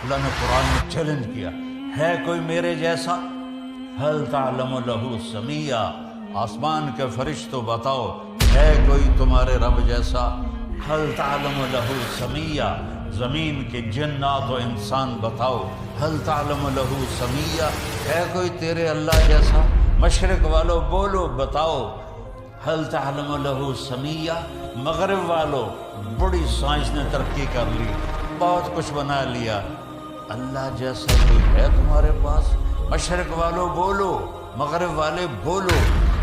اللہ نے قرآن میں چیلنج کیا، ہے کوئی میرے جیسا؟ هل تعلم له سمیہ، آسمان کے فرشتوں بتاؤ ہے کوئی تمہارے رب جیسا؟ هل تعلم له سمیہ، زمین کے جنات و انسان بتاؤ هل تعلم له سمیہ، ہے کوئی تیرے اللہ جیسا؟ مشرق والو بولو بتاؤ هل تعلم له سمیہ۔ مغرب والو بڑی سائنس نے ترقی کر لی، بہت کچھ بنا لیا، اللہ جیسا کوئی ہے تمہارے پاس؟ مشرق والو بولو، مغرب والے بولو،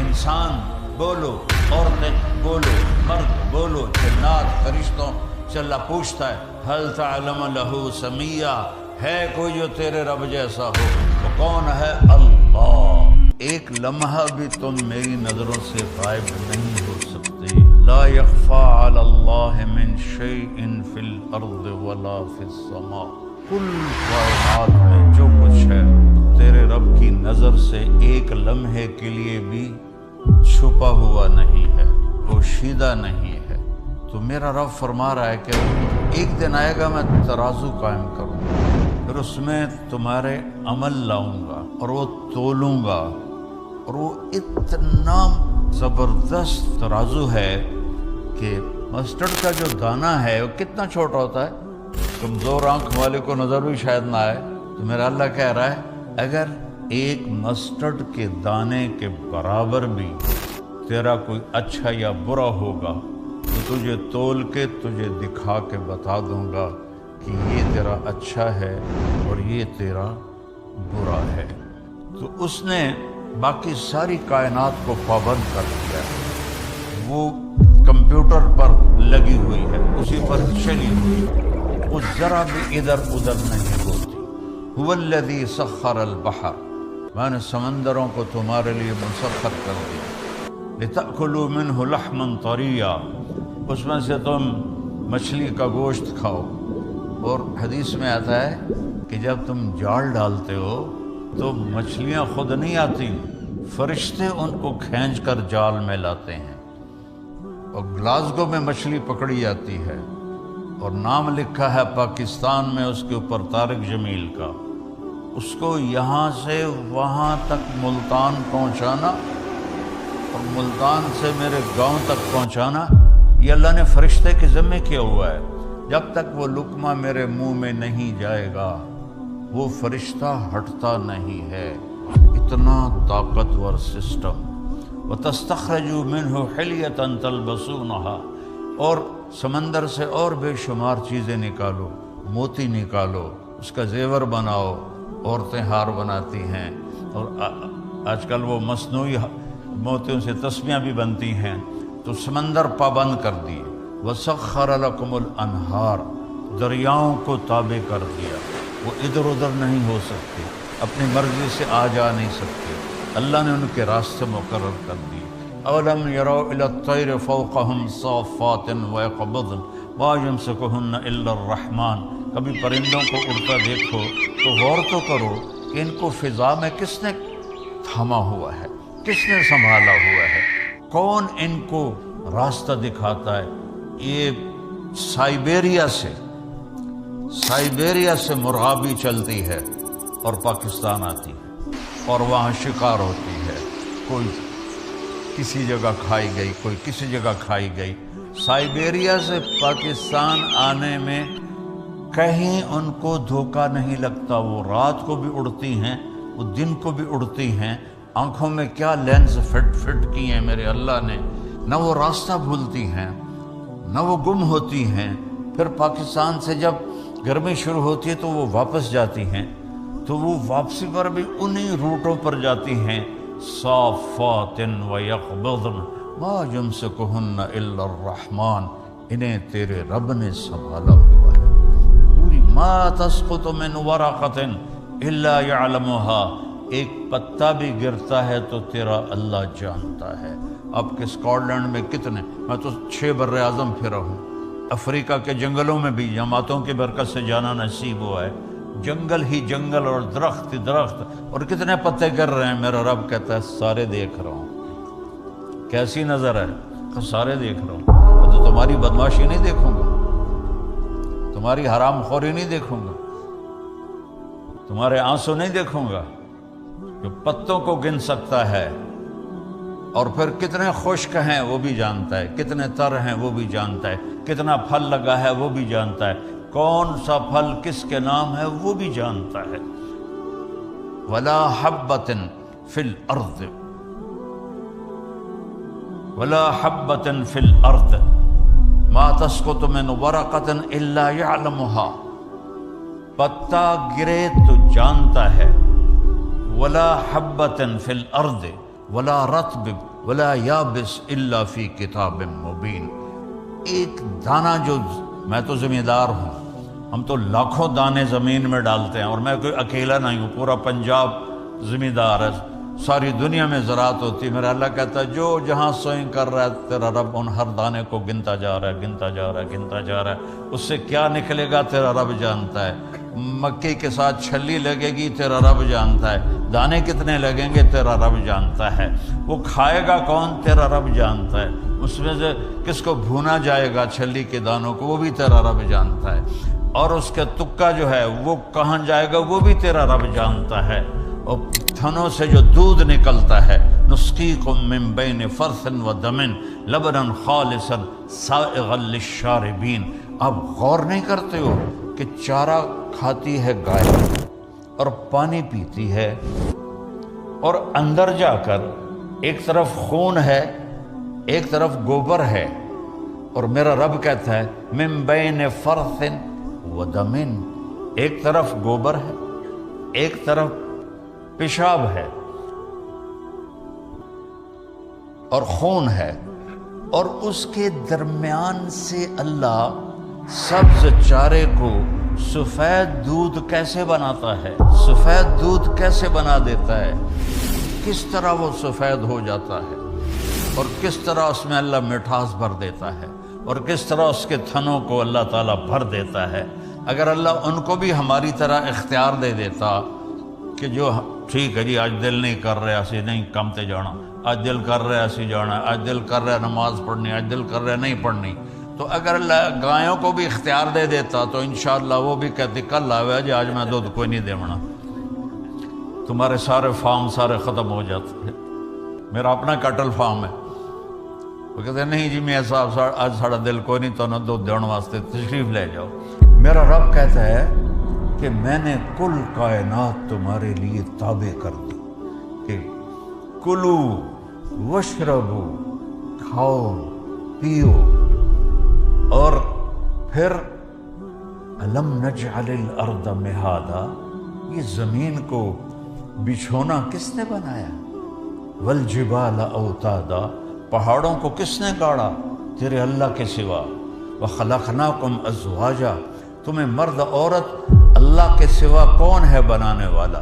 انسان بولو، عورتیں بولو، مرد بولو، جنات فرشتوں سے اللہ پوچھتا ہے هل تعلم له سمیہ، ہے کوئی جو تیرے رب جیسا ہو؟ وہ کون ہے؟ اللہ۔ ایک لمحہ بھی تم میری نظروں سے غائب نہیں ہو سکتے۔ لا یخفی علی اللہ من شیء فی الارض ولا فی السماء، کل کائنات میں جو کچھ ہے تیرے رب کی نظر سے ایک لمحے کے لیے بھی چھپا ہوا نہیں ہے، پوشیدہ نہیں ہے۔ تو میرا رب فرما رہا ہے کہ ایک دن آئے گا میں ترازو قائم کروں گا، پھر اس میں تمہارے عمل لاؤں گا اور وہ تولوں گا، اور وہ اتنا زبردست ترازو ہے کہ مسٹرڈ کا جو دانہ ہے وہ کتنا چھوٹا ہوتا ہے، کمزور آنکھ والے کو نظر بھی شاید نہ آئے، تو میرا اللہ کہہ رہا ہے اگر ایک مسٹرڈ کے دانے کے برابر بھی تیرا کوئی اچھا یا برا ہوگا تو تجھے تول کے تجھے دکھا کے بتا دوں گا کہ یہ تیرا اچھا ہے اور یہ تیرا برا ہے۔ تو اس نے باقی ساری کائنات کو پابند کر دیا ہے، وہ کمپیوٹر پر لگی ہوئی ہے، اسی پر چلی ہوئی ہے، وہ ذرا بھی ادھر ادھر نہیں ہوتی۔ هو الذی سخر البحر، میں نے سمندروں کو تمہارے لیے مسخر کر دیا، لتأکلوا منہ لحما طریا، اس میں سے تم مچھلی کا گوشت کھاؤ۔ اور حدیث میں آتا ہے کہ جب تم جال ڈالتے ہو تو مچھلیاں خود نہیں آتی، فرشتے ان کو کھینچ کر جال میں لاتے ہیں، اور گلاسگو میں مچھلی پکڑی جاتی ہے اور نام لکھا ہے پاکستان میں اس کے اوپر طارق جمیل کا، اس کو یہاں سے وہاں تک ملتان پہنچانا اور ملتان سے میرے گاؤں تک پہنچانا، یہ اللہ نے فرشتے کے ذمہ کیا ہوا ہے۔ جب تک وہ لقمہ میرے منہ میں نہیں جائے گا وہ فرشتہ ہٹتا نہیں ہے، اتنا طاقتور سسٹم۔ وَتَسْتَخْرَجُوا مِنْهُ حِلْيَةً تَلْبَسُونَهَا، اور سمندر سے اور بے شمار چیزیں نکالو، موتی نکالو، اس کا زیور بناؤ، عورتیں ہار بناتی ہیں، اور آج کل وہ مصنوعی موتیوں سے تسبیاں بھی بنتی ہیں، تو سمندر پابند کر دیے۔ وَسَخَّرَ لَكُمُ الْأَنْهَارَ، دریاؤں کو تابع کر دیا، وہ ادھر ادھر نہیں ہو سکتے، اپنی مرضی سے آ جا نہیں سکتے، اللہ نے ان کے راستے مقرر کر دیے۔ اولم يروا الى الطير فوقهم صافات ويقبضن ما يمسكهن الا الرحمن، کبھی پرندوں کو اڑتا دیکھو تو غور تو کرو کہ ان کو فضا میں کس نے تھاما ہوا ہے، کس نے سنبھالا ہوا ہے، کون ان کو راستہ دکھاتا ہے۔ یہ سائبیریا سے مرغابی چلتی ہے اور پاکستان آتی ہے اور وہاں شکار ہوتی ہے، کوئی کسی جگہ کھائی گئی، کوئی کسی جگہ کھائی گئی۔ سائبیریا سے پاکستان آنے میں کہیں ان کو دھوکہ نہیں لگتا، وہ رات کو بھی اڑتی ہیں، وہ دن کو بھی اڑتی ہیں، آنکھوں میں کیا لینز فٹ کی ہیں میرے اللہ نے، نہ وہ راستہ بھولتی ہیں نہ وہ گم ہوتی ہیں۔ پھر پاکستان سے جب گرمی شروع ہوتی ہے تو وہ واپس جاتی ہیں، تو وہ واپسی پر بھی انہی روٹوں پر جاتی ہیں۔ صافات ویقبضن ما یمسکہن الا الرحمن، انہیں تیرے رب نے سنبھالا ہوا ہے۔ پوری ما تسقط من ورقۃ الا یعلمها، ایک پتا بھی گرتا ہے تو تیرا اللہ جانتا ہے۔ اب کہ اسکاٹ لینڈ میں کتنے، میں تو 6 بر اعظم پھرا ہوں، افریقہ کے جنگلوں میں بھی جماعتوں کی برکت سے جانا نصیب ہوا ہے، جنگل ہی جنگل اور درخت ہی درخت، اور کتنے پتے گر رہے ہیں، میرا رب کہتا ہے سارے دیکھ رہا ہوں۔ کیسی نظر ہے؟ کہ سارے دیکھ رہا ہوں، میں تو تمہاری بدماشی نہیں دیکھوں گا، تمہاری حرام خوری نہیں دیکھوں گا، تمہارے آنسو نہیں دیکھوں گا جو پتوں کو گن سکتا ہے، اور پھر کتنے خشک ہیں وہ بھی جانتا ہے، کتنے تر ہیں وہ بھی جانتا ہے، کتنا پھل لگا ہے وہ بھی جانتا ہے، کون سا پھل کس کے نام ہے وہ بھی جانتا ہے۔ ولا حبۃ فی الارض ولا حبۃ فی الارض ما تسقط من ورقۃ الا یعلمها، پتا گرے تو جانتا ہے، ولا حبۃ فی الارض ولا رطب ولا یابس الا فی کتاب مبین۔ ایک دانہ جو، میں تو ذمہ دار ہوں، ہم تو لاکھوں دانے زمین میں ڈالتے ہیں، اور میں کوئی اکیلا نہیں ہوں، پورا پنجاب ذمہ دار ہے، ساری دنیا میں زراعت ہوتی ہے۔ میرا اللہ کہتا ہے جو جہاں سوئنگ کر رہا ہے تیرا رب ان ہر دانے کو گنتا جا رہا ہے، گنتا جا رہا ہے، گنتا جا رہا ہے۔ اس سے کیا نکلے گا تیرا رب جانتا ہے، مکئی کے ساتھ چھلی لگے گی تیرا رب جانتا ہے، دانے کتنے لگیں گے تیرا رب جانتا ہے، وہ کھائے گا کون تیرا رب جانتا ہے، اس میں سے کس کو بھونا جائے گا چھلی کے دانوں کو وہ بھی تیرا رب جانتا ہے، اور اس کے تکا جو ہے وہ کہاں جائے گا وہ بھی تیرا رب جانتا ہے۔ اور تھنوں سے جو دودھ نکلتا ہے، نسقیکم من بین فرث و دم لبنا خالصا سائغا للشاربین۔ آپ غور نہیں کرتے ہو کہ چارہ کھاتی ہے گائے اور پانی پیتی ہے، اور اندر جا کر ایک طرف خون ہے ایک طرف گوبر ہے، اور میرا رب کہتا ہے من بین فرث و دم، ایک طرف گوبر ہے ایک طرف پیشاب ہے اور خون ہے، اور اس کے درمیان سے اللہ سبز چارے کو سفید دودھ کیسے بناتا ہے، سفید دودھ کیسے بنا دیتا ہے، کس طرح وہ سفید ہو جاتا ہے، اور کس طرح اس میں اللہ مٹھاس بھر دیتا ہے، اور کس طرح اس کے تھنوں کو اللہ تعالیٰ بھر دیتا ہے۔ اگر اللہ ان کو بھی ہماری طرح اختیار دے دیتا کہ جو ٹھیک ہے جی آج دل نہیں کر رہا اسی نہیں کم تے جانا، آج دل کر رہا اسی جانا، آج دل کر رہا نماز پڑھنی، آج دل کر رہا نہیں پڑھنی، تو اگر اللہ گایوں کو بھی اختیار دے دیتا تو انشاءاللہ وہ بھی کہتی کل آوے جی آج میں دودھ کوئی نہیں دیونا، تمہارے سارے فارم سارے ختم ہو جاتے ہیں۔ میرا اپنا کٹل فارم ہے، وہ کہتے ہیں نہیں جی میاں صاحب آج ساڑا دل کوئی نہیں تو نہ دودھ دیون واسطے تشریف لے جاؤ۔ میرا رب کہتا ہے کہ میں نے کل کائنات تمہارے لیے تابع کر دی کہ کلو وشربو، کھاؤ پیو، اور پھر الم نجعل الارض مہادا، یہ زمین کو بچھونا کس نے بنایا، والجبال اوتادا، پہاڑوں کو کس نے گاڑا تیرے اللہ کے سوا، وخلقناکم ازواجا، تمہیں مرد عورت اللہ کے سوا کون ہے بنانے والا،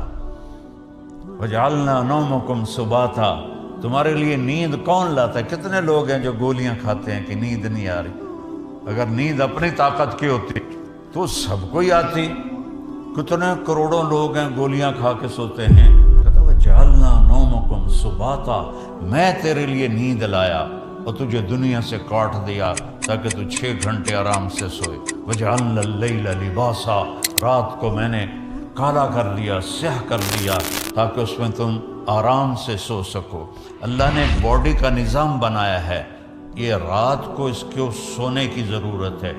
وجعلنا نومکم سباتا، تمہارے لیے نیند کون لاتا ہے۔ کتنے لوگ ہیں جو گولیاں کھاتے ہیں کہ نیند نہیں آ رہی، اگر نیند اپنی طاقت کی ہوتی تو سب کو ہی آتی، کتنے کروڑوں لوگ ہیں گولیاں کھا کے سوتے ہیں۔ کہتا وجعلنا نومکم سباتا، میں تیرے لیے نیند لایا اور تجھے دنیا سے کاٹ دیا تاکہ تو 6 گھنٹے آرام سے سوئے۔ وجعلنا اللیل لباسا، رات کو میں نے کالا کر دیا، سیاہ کر دیا تاکہ اس میں تم آرام سے سو سکو۔ اللہ نے ایک باڈی کا نظام بنایا ہے، یہ رات کو اس کو سونے کی ضرورت ہے،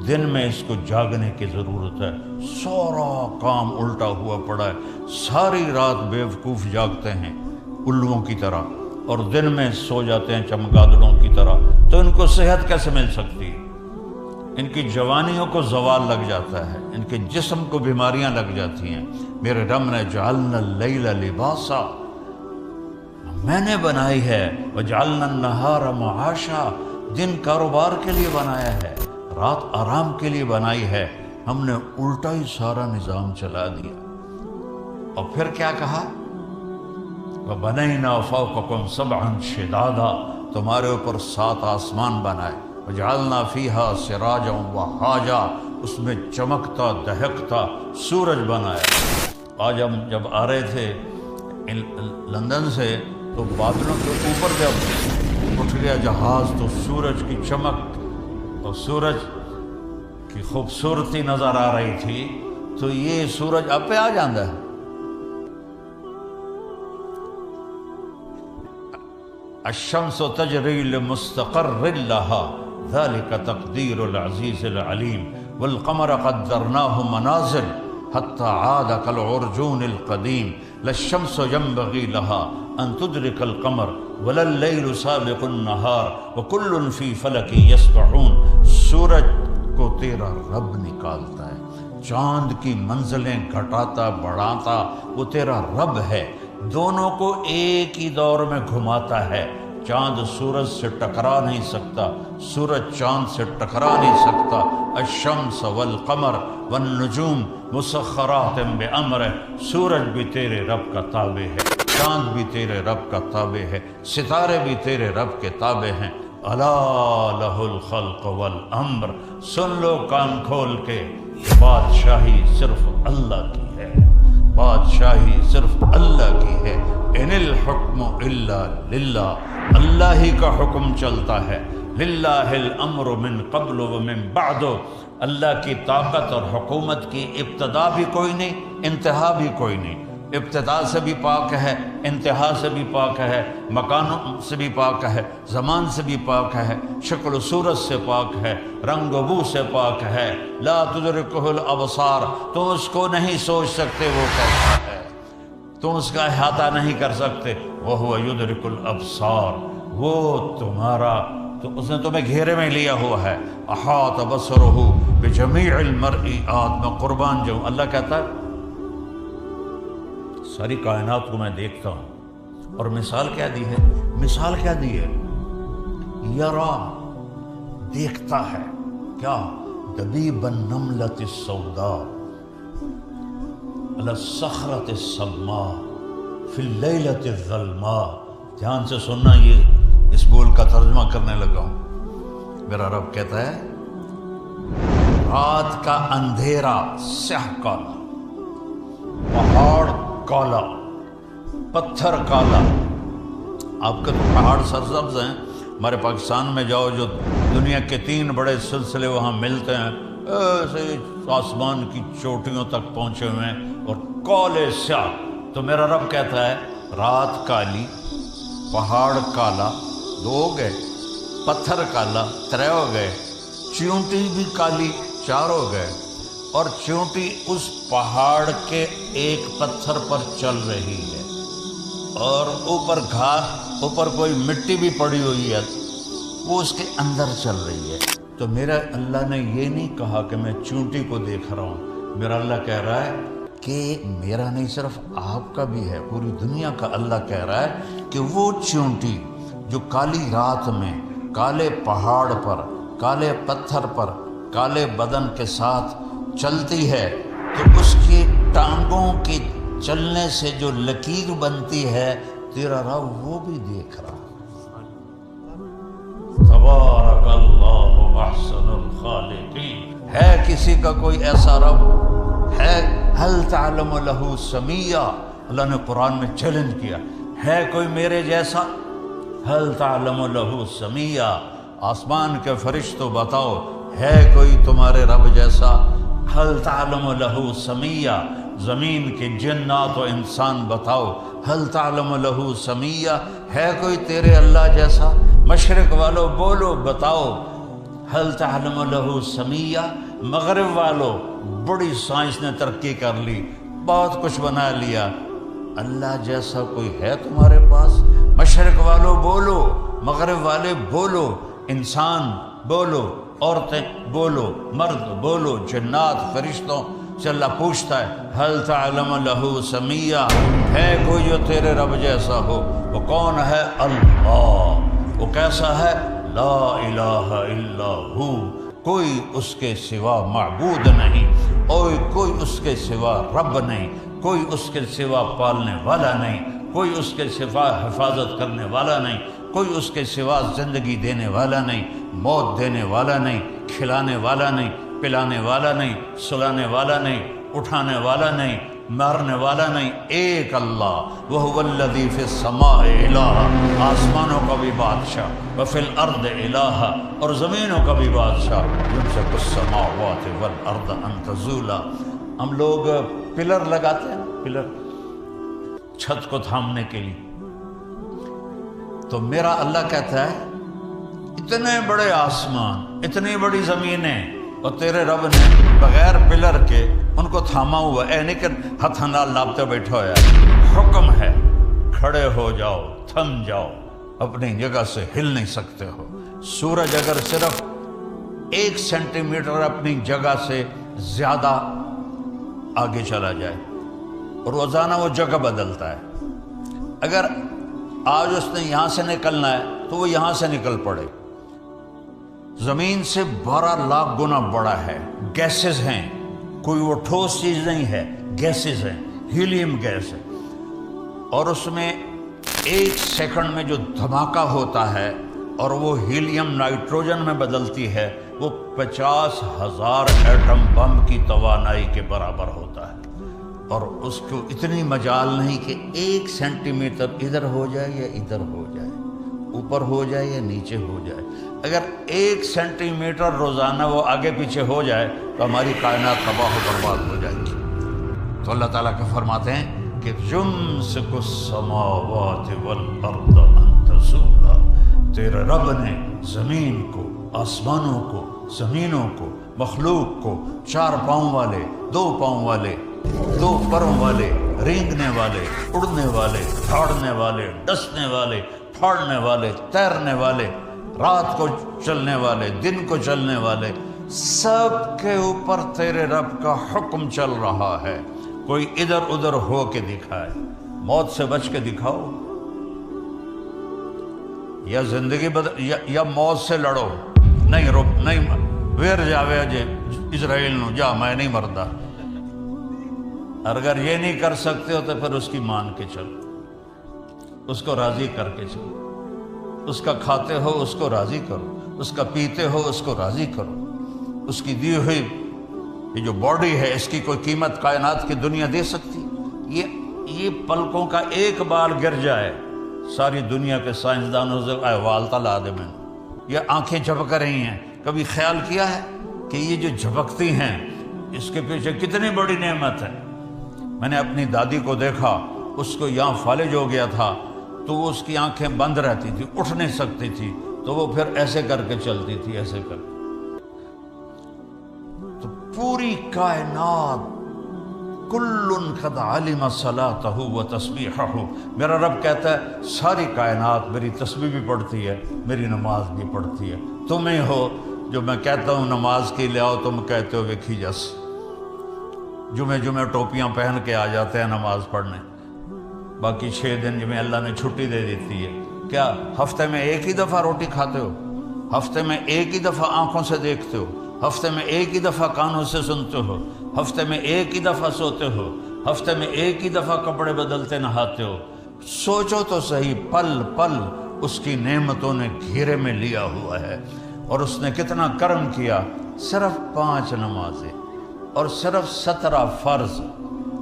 دن میں اس کو جاگنے کی ضرورت ہے۔ سارا کام الٹا ہوا پڑا ہے، ساری رات بیوقوف جاگتے ہیں الوؤں کی طرح، اور دن میں سو جاتے ہیں چمگادڑوں کی طرح، تو ان کو صحت کیسے مل سکتی؟ ان کی جوانیوں کو زوال لگ جاتا ہے، ان کے جسم کو بیماریاں لگ جاتی ہیں۔ میرے رب نے جعلنا اللیل لباسا، میں نے بنائی ہے، وجعلنا النہار معاشا، دن کاروبار کے لیے بنایا ہے، رات آرام کے لیے بنائی ہے۔ ہم نے الٹا ہی سارا نظام چلا دیا، اور پھر کیا کہا، وَبَنَيْنَا فَوْقَكُمْ سَبْعًا شِدَادًا، تمہارے اوپر 7 آسمان بنائے، وَجَعَلْنَا فِيهَا سِرَاجًا وَحَاجًا، اس میں چمکتا دہکتا سورج بنایا۔ آج ہم جب آ رہے تھے لندن سے تو بادلوں کے اوپر جب اٹھ گیا جہاز تو سورج کی چمک اور سورج کی خوبصورتی نظر آ رہی تھی، تو یہ سورج آپ پہ آ جاندہ ہے۔ الشمس تجری لمستقر لها ذلك تقدیر العزیز العلیم والقمر قدرناه منازل حتى عاد كالعرجون القدیم لا الشمس ينبغي لها ان تدرك القمر ولا الليل سابق النهار وكل في فلك يسبحون۔ سورج کو تیرا رب نکالتا ہے، چاند کی منزلیں گھٹاتا بڑھاتا وہ تیرا رب ہے، دونوں کو ایک ہی دور میں گھماتا ہے۔ چاند سورج سے ٹکرا نہیں سکتا، سورج چاند سے ٹکرا نہیں سکتا۔ الشمس والقمر والنجوم مسخرات بامرہ، سورج بھی تیرے رب کا تابع ہے، چاند بھی تیرے رب کا تابع ہے، ستارے بھی تیرے رب کے تابع ہیں۔ الا لہ الخلق والامر، سن لو کان کھول کے، بادشاہی صرف اللہ کی ہے، بادشاہی صرف اللہ کی ہے۔ ان الحکم الا للہ، اللہ ہی کا حکم چلتا ہے۔ للہ الامر من قبل ومن بعد، اللہ کی طاقت اور حکومت کی ابتدا بھی کوئی نہیں، انتہا بھی کوئی نہیں۔ ابتدا سے بھی پاک ہے، انتہا سے بھی پاک ہے، مکانوں سے بھی پاک ہے، زمان سے بھی پاک ہے، شکل و صورت سے پاک ہے، رنگ و بو سے پاک ہے۔ لا تدرکہ الابصار، تم اس کو نہیں سوچ سکتے وہ کیسا ہے، تم اس کا احاطہ نہیں کر سکتے۔ وہو یدرک الابصار، وہ تمہارا، تو اس نے تمہیں گھیرے میں لیا ہوا ہے۔ احاط بصرہ بجمیع المرئیات، میں قربان جاؤں، اللہ کہتا ہے ساری کائنات کو میں دیکھتا ہوں، اور مثال کیا دی ہے؟ مثال کیا دی ہے؟ یرا، دیکھتا ہے کیا؟ دبیب النملۃ السوداء علی الصخرۃ الصماء فی اللیلۃ الظلماء۔ دھیان سے سننا، یہ اس بول کا ترجمہ کرنے لگا ہوں۔ میرا رب کہتا ہے رات کا اندھیرا سیاہ کالا، پہاڑ کالا، پتھر کالا۔ آپ کے پہاڑ سرسبز ہیں، ہمارے پاکستان میں جاؤ جو دنیا کے 3 بڑے سلسلے وہاں ملتے ہیں، ایسے آسمان کی چوٹیوں تک پہنچے ہوئے ہیں اور کالے سیاہ۔ تو میرا رب کہتا ہے رات کالی، پہاڑ کالا، 2 ہو گئے، پتھر کالا 3 ہو گئے، چیونٹی بھی کالی 4 ہو گئے، اور چیونٹی اس پہاڑ کے ایک پتھر پر چل رہی ہے، اور اوپر گھاس، اوپر کوئی مٹی بھی پڑی ہوئی ہے، وہ اس کے اندر چل رہی ہے۔ تو میرا اللہ نے یہ نہیں کہا کہ میں چیونٹی کو دیکھ رہا ہوں، میرا اللہ کہہ رہا ہے کہ میرا نہیں صرف آپ کا بھی ہے، پوری دنیا کا اللہ کہہ رہا ہے کہ وہ چیونٹی جو کالی رات میں کالے پہاڑ پر، کالے پتھر پر، کالے بدن کے ساتھ چلتی ہے، تو اس کی ٹانگوں کے چلنے سے جو لکیر بنتی ہے، تیرا رب وہ بھی دیکھ رہا ہے۔ تبارک اللہ احسن الخالقین، ہے کسی کا کوئی ایسا رب ہے؟ هل تعلم له سمیہ، اللہ نے قرآن میں چیلنج کیا، ہے کوئی میرے جیسا؟ هل تعلم له سمیہ، آسمان کے فرشتوں بتاؤ ہے کوئی تمہارے رب جیسا؟ هل تعلم له سمیہ، زمین کے جنات و انسان بتاؤ هل تعلم له سمیہ، ہے کوئی تیرے اللہ جیسا؟ مشرق والو بولو، بتاؤ هل تعلم له سمیہ۔ مغرب والو، بڑی سائنس نے ترقی کر لی، بہت کچھ بنا لیا، اللہ جیسا کوئی ہے تمہارے پاس؟ مشرق والو بولو، مغرب والے بولو، انسان بولو، عورتیں بولو، مرد بولو، جنات فرشتوں سے اللہ پوچھتا ہے هل تعلم له سمیہ، ہے کوئی جو تیرے رب جیسا ہو؟ وہ کون ہے؟ اللہ۔ وہ کیسا ہے؟ لا الہ الا ہو، کوئی اس کے سوا معبود نہیں، اور کوئی اس کے سوا رب نہیں، کوئی اس کے سوا پالنے والا نہیں، کوئی اس کے سوا حفاظت کرنے والا نہیں، کوئی اس کے سوا زندگی دینے والا نہیں، موت دینے والا نہیں، کھلانے والا نہیں، پلانے والا نہیں، سلانے والا نہیں، اٹھانے والا نہیں، مارنے والا نہیں، ایک اللہ۔ وَهُوَ الَّذِي فِي السَّمَاءِ إِلَٰهٌ، آسمانوں کا بھی بادشاہ، وَفِي الْأَرْضِ إِلَٰهٌ، اور زمینوں کا بھی بادشاہ، يُمْسِكُ السَّمَاوَاتِ وَالْأَرْضَ أَن تَزُولَا، ہم لوگ پلر لگاتے ہیں، پلر چھت کو تھامنے کے لیے، تو میرا اللہ کہتا ہے اتنے بڑے آسمان، اتنی بڑی زمینیں، اور تیرے رب نے بغیر پلر کے ان کو تھاما ہوا ہے، نہیں کہ ہتھ نال ناپتے بیٹھا ہوا ہے، حکم ہے کھڑے ہو جاؤ، تھم جاؤ، اپنی جگہ سے ہل نہیں سکتے ہو۔ سورج اگر صرف 1 سینٹی میٹر اپنی جگہ سے زیادہ آگے چلا جائے، اور روزانہ وہ جگہ بدلتا ہے، اگر آج اس نے یہاں سے نکلنا ہے تو وہ یہاں سے نکل پڑے۔ زمین سے 12 لاکھ گنا بڑا ہے، گیسز ہیں، کوئی وہ ٹھوس چیز نہیں ہے، گیسز ہیں، ہیلیم گیس ہے، اور اس میں 1 سیکنڈ میں جو دھماکہ ہوتا ہے اور وہ ہیلیم نائٹروجن میں بدلتی ہے، وہ 50,000 ایٹم بم کی توانائی کے برابر ہوتا ہے، اور اس کو اتنی مجال نہیں کہ 1 سینٹی میٹر ادھر ہو جائے یا ادھر ہو جائے، اوپر ہو جائے یا نیچے ہو جائے۔ اگر 1 سینٹی میٹر روزانہ وہ آگے پیچھے ہو جائے تو ہماری کائنات تباہ و برباد ہو جائے گی۔ تو اللہ تعالیٰ کا فرماتے ہیں کہ یمسک السماوات والارض ان تزولا، تیرے رب نے زمین کو، آسمانوں کو، زمینوں کو، مخلوق کو، 4 پاؤں والے، 2 پاؤں والے، 2 پروں والے، رینگنے والے، اڑنے والے، دھاڑنے والے، ڈسنے والے، پھاڑنے والے، تیرنے والے، رات کو چلنے والے، دن کو چلنے والے، سب کے اوپر تیرے رب کا حکم چل رہا ہے۔ کوئی ادھر ادھر ہو کے دکھائے، موت سے بچ کے دکھاؤ، یا زندگی یا موت سے لڑو، نہیں ویر جاوے جے اسرائیل نو جا میں نہیں مردا۔ اور اگر یہ نہیں کر سکتے ہو تو پھر اس کی مان کے چلو، اس کو راضی کر کے چلو، اس کا کھاتے ہو اس کو راضی کرو، اس کا پیتے ہو اس کو راضی کرو۔ اس کی دی ہوئی یہ جو باڈی ہے، اس کی کوئی قیمت کائنات کی دنیا دے سکتی؟ یہ پلکوں کا ایک بال گر جائے، ساری دنیا کے سائنسدانوں سے احوال تلا دے۔ میں یہ آنکھیں جھپک رہی ہیں، کبھی خیال کیا ہے کہ یہ جو جھپکتی ہیں اس کے پیچھے کتنی بڑی نعمت ہے؟ میں نے اپنی دادی کو دیکھا، اس کو یہاں فالج ہو گیا تھا تو وہ اس کی آنکھیں بند رہتی تھی، اٹھ نہیں سکتی تھی، تو وہ پھر ایسے کر کے چلتی تھی، ایسے کر کے۔ تو پوری کائنات کل قد علم صلاتہ و تسبیحہ، میرا رب کہتا ہے ساری کائنات میری تسبیح بھی پڑھتی ہے، میری نماز بھی پڑھتی ہے۔ تمہیں ہو جو میں کہتا ہوں نماز کے لیے آؤ، تم کہتے ہو ویکھی جس، جمعے ٹوپیاں پہن کے آ جاتے ہیں نماز پڑھنے، باقی 6 دن جمعے اللہ نے چھٹی دے دیتی ہے۔ کیا ہفتے میں ایک ہی دفعہ روٹی کھاتے ہو؟ ہفتے میں ایک ہی دفعہ آنکھوں سے دیکھتے ہو؟ ہفتے میں ایک ہی دفعہ کانوں سے سنتے ہو؟ ہفتے میں ایک ہی دفعہ سوتے ہو؟ ہفتے میں ایک ہی دفعہ کپڑے بدلتے نہاتے ہو؟ سوچو تو صحیح، پل پل اس کی نعمتوں نے گھیرے میں لیا ہوا ہے، اور اس نے کتنا کرم کیا۔ صرف 5 نمازیں اور صرف 17 فرض،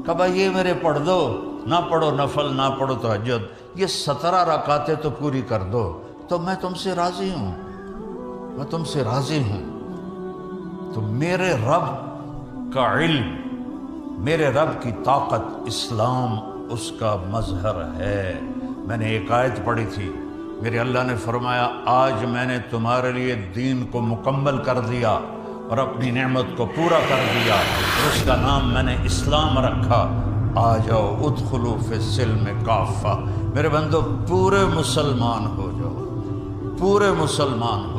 کبھا یہ میرے پڑھ دو، نہ پڑھو نفل، نہ پڑھو تہجد، یہ 17 رکعتیں تو پوری کر دو تو میں تم سے راضی ہوں، میں تم سے راضی ہوں۔ تو میرے رب کا علم، میرے رب کی طاقت، اسلام اس کا مظہر ہے۔ میں نے ایک آیت پڑھی تھی، میرے اللہ نے فرمایا آج میں نے تمہارے لیے دین کو مکمل کر دیا اور اپنی نعمت کو پورا کر دیا، اور اس کا نام میں نے اسلام رکھا۔ آ جاؤ ادخلوا فی السلم کافہ، میرے بندو پورے مسلمان ہو جاؤ، پورے مسلمان ہو